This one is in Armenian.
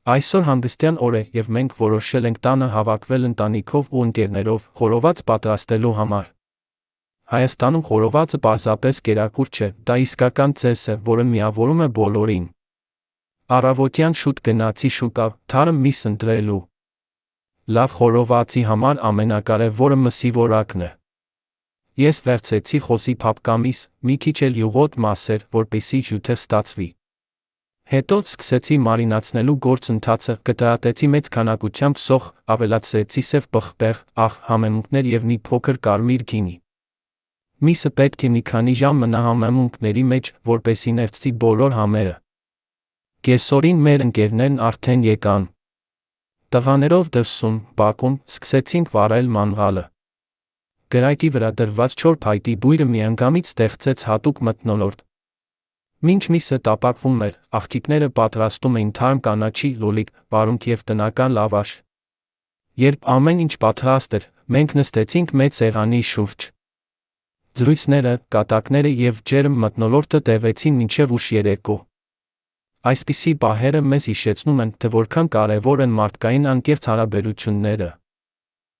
Այսօր հանգստյան օր է և մենք որոշել ենք տանը հավաքվել ընտանիքով ու ընկերներով խորոված պատրաստելու համար։ Հայաստանում խորովածը պարզապես կերակուր չէ, դա իսկական ծես է, որը միավորում է բոլորին։ Առավոտյան շուտ գնացի շուկա, թարմ միս ընտրելու։ Լավ խորովածի համար ամենակարևորը մսի որակն է։ Ես վերցրեցի խոզի փափկամիս, մի քիչ էլ յուղոտ մասեր, որպեսզի հյութեր ստացվի։ Հետո սկսեցի մարինացնելու գործընթացը, կտրատեցի մեծ քանակությամբ սոխ, ավելացրեցի սև պղպեղ, աղ, համեմունքներ և մի փոքր կարմիր գինի։ Միսը պետք է մի քանի ժամ մնա համեմունքների մեջ, որպեսզի ներծի բոլոր համերը։ Կեսօրին մեր ընկերներն արդեն եկան։ Տղաներով դրսում, բակում, սկսեցինք վառել մանղալը։ Գրայքի վրա դրված չոր փայտի բույրը միանգամից ստեղծեց հատուկ մթնոլորտ։ Մինչ միսը տապակվում էր, աղջիկները պատրաստում էին թարմ կանաչի լոլիկ, պարունք և տնական լավաշ։ Երբ ամեն ինչ պատրաստ էր, մենք նստեցինք մեծ սեղանի շուրջ։ Զրույցները, կատակները և ջերմ մթնոլորտը տևեցին մինչև ուշ երեկո։ Այսպիսի պահերը մեզ հիշեցնում են, թե որքան կարևոր են մարդկային անկեղծ հարաբերությունները։